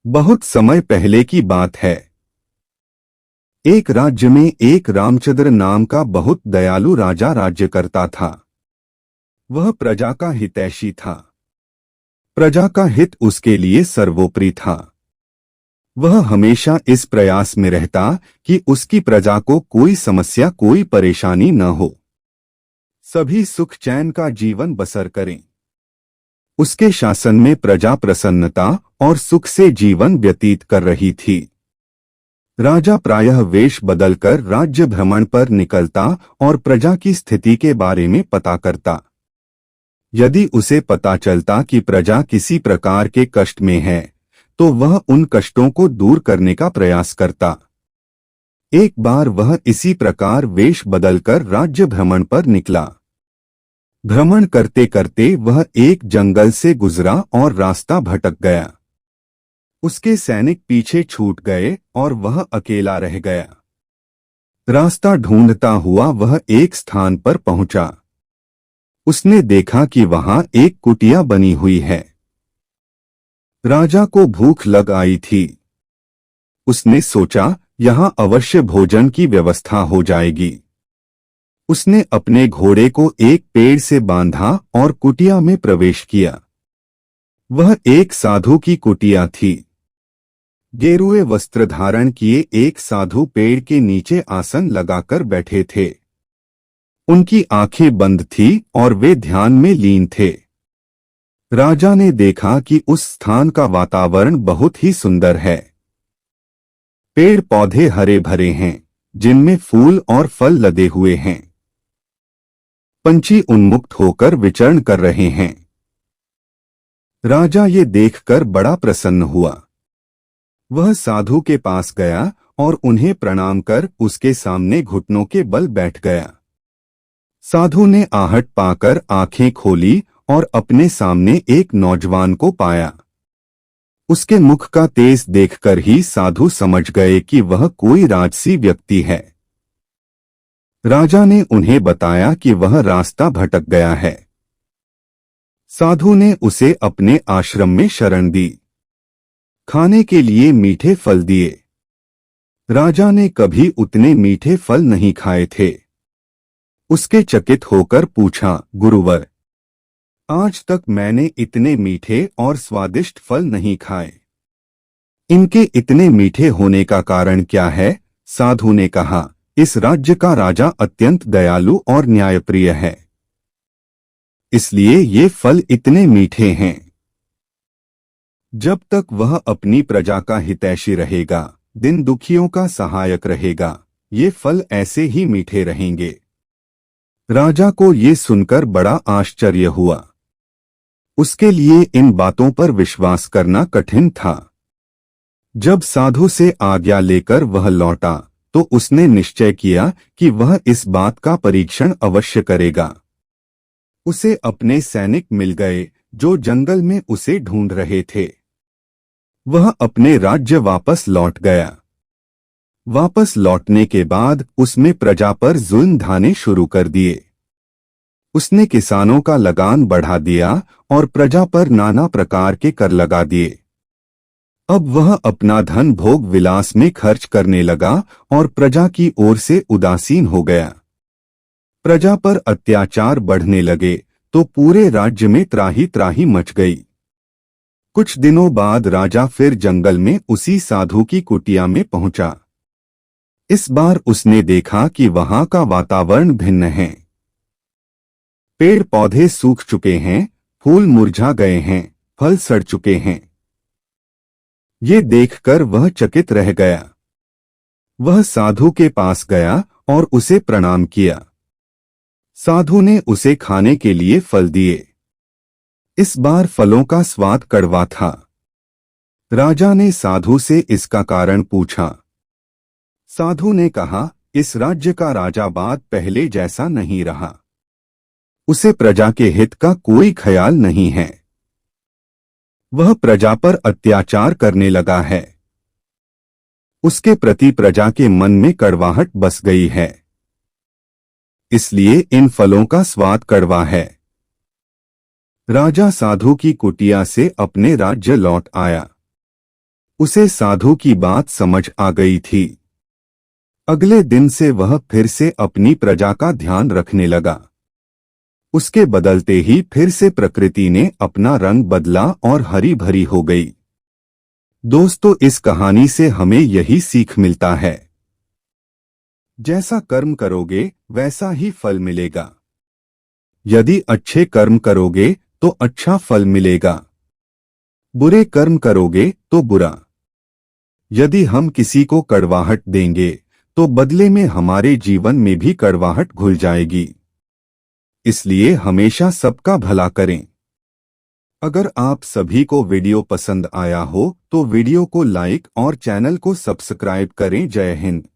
बहुत समय पहले की बात है। एक राज्य में एक रामचंद्र नाम का बहुत दयालु राजा राज्य करता था। वह प्रजा का हितैषी था। प्रजा का हित उसके लिए सर्वोपरि था। वह हमेशा इस प्रयास में रहता कि उसकी प्रजा को कोई समस्या कोई परेशानी न हो, सभी सुख चैन का जीवन बसर करें। उसके शासन में प्रजा प्रसन्नता और सुख से जीवन व्यतीत कर रही थी। राजा प्रायः वेश बदलकर राज्य भ्रमण पर निकलता और प्रजा की स्थिति के बारे में पता करता। यदि उसे पता चलता कि प्रजा किसी प्रकार के कष्ट में है, तो वह उन कष्टों को दूर करने का प्रयास करता। एक बार वह इसी प्रकार वेश बदलकर राज्य भ्रमण पर निकला। भ्रमण करते करते वह एक जंगल से गुजरा और रास्ता भटक गया। उसके सैनिक पीछे छूट गए और वह अकेला रह गया। रास्ता ढूंढता हुआ वह एक स्थान पर पहुंचा। उसने देखा कि वहां एक कुटिया बनी हुई है। राजा को भूख लग आई थी। उसने सोचा, यहां अवश्य भोजन की व्यवस्था हो जाएगी। उसने अपने घोड़े को एक पेड़ से बांधा और कुटिया में प्रवेश किया। वह एक साधु की कुटिया थी। गेरुए वस्त्र धारण किए एक साधु पेड़ के नीचे आसन लगाकर बैठे थे। उनकी आंखें बंद थी और वे ध्यान में लीन थे। राजा ने देखा कि उस स्थान का वातावरण बहुत ही सुंदर है। पेड़ पौधे हरे भरे हैं, जिनमें फूल और फल लदे हुए हैं। पंछी उन्मुक्त होकर विचरण कर रहे हैं। राजा ये देखकर बड़ा प्रसन्न हुआ। वह साधु के पास गया और उन्हें प्रणाम कर उसके सामने घुटनों के बल बैठ गया। साधु ने आहट पाकर आंखें खोली और अपने सामने एक नौजवान को पाया। उसके मुख का तेज देखकर ही साधु समझ गए कि वह कोई राजसी व्यक्ति है। राजा ने उन्हें बताया कि वह रास्ता भटक गया है। साधु ने उसे अपने आश्रम में शरण दी। खाने के लिए मीठे फल दिए। राजा ने कभी उतने मीठे फल नहीं खाए थे। उसके चकित होकर पूछा, गुरुवर, आज तक मैंने इतने मीठे और स्वादिष्ट फल नहीं खाए। इनके इतने मीठे होने का कारण क्या है? साधु ने कहा, इस राज्य का राजा अत्यंत दयालु और न्यायप्रिय है, इसलिए ये फल इतने मीठे हैं। जब तक वह अपनी प्रजा का हितैषी रहेगा, दिन दुखियों का सहायक रहेगा, ये फल ऐसे ही मीठे रहेंगे। राजा को ये सुनकर बड़ा आश्चर्य हुआ। उसके लिए इन बातों पर विश्वास करना कठिन था। जब साधु से आज्ञा लेकर वह लौटा, तो उसने निश्चय किया कि वह इस बात का परीक्षण अवश्य करेगा। उसे अपने सैनिक मिल गए जो जंगल में उसे ढूंढ रहे थे। वह अपने राज्य वापस लौट गया। वापस लौटने के बाद उसने प्रजा पर जुल्म ढाने शुरू कर दिए। उसने किसानों का लगान बढ़ा दिया और प्रजा पर नाना प्रकार के कर लगा दिए। अब वह अपना धन भोग विलास में खर्च करने लगा और प्रजा की ओर से उदासीन हो गया। प्रजा पर अत्याचार बढ़ने लगे तो पूरे राज्य में त्राही त्राही मच गई। कुछ दिनों बाद राजा फिर जंगल में उसी साधु की कुटिया में पहुंचा। इस बार उसने देखा कि वहां का वातावरण भिन्न है। पेड़ पौधे सूख चुके हैं, फूल मुरझा गए हैं, फल सड़ चुके हैं। ये देखकर वह चकित रह गया। वह साधु के पास गया और उसे प्रणाम किया। साधु ने उसे खाने के लिए फल दिए। इस बार फलों का स्वाद कड़वा था। राजा ने साधु से इसका कारण पूछा। साधु ने कहा, इस राज्य का राजा बाद पहले जैसा नहीं रहा। उसे प्रजा के हित का कोई ख्याल नहीं है। वह प्रजा पर अत्याचार करने लगा है। उसके प्रति प्रजा के मन में कड़वाहट बस गई है, इसलिए इन फलों का स्वाद कड़वा है। राजा साधु की कुटिया से अपने राज्य लौट आया। उसे साधु की बात समझ आ गई थी। अगले दिन से वह फिर से अपनी प्रजा का ध्यान रखने लगा। उसके बदलते ही फिर से प्रकृति ने अपना रंग बदला और हरी भरी हो गई। दोस्तों, इस कहानी से हमें यही सीख मिलता है, जैसा कर्म करोगे वैसा ही फल मिलेगा। यदि अच्छे कर्म करोगे तो अच्छा फल मिलेगा, बुरे कर्म करोगे तो बुरा। यदि हम किसी को कड़वाहट देंगे तो बदले में हमारे जीवन में भी कड़वाहट घुल जाएगी। इसलिए हमेशा सबका भला करें। अगर आप सभी को वीडियो पसंद आया हो तो वीडियो को लाइक और चैनल को सब्सक्राइब करें। जय हिंद।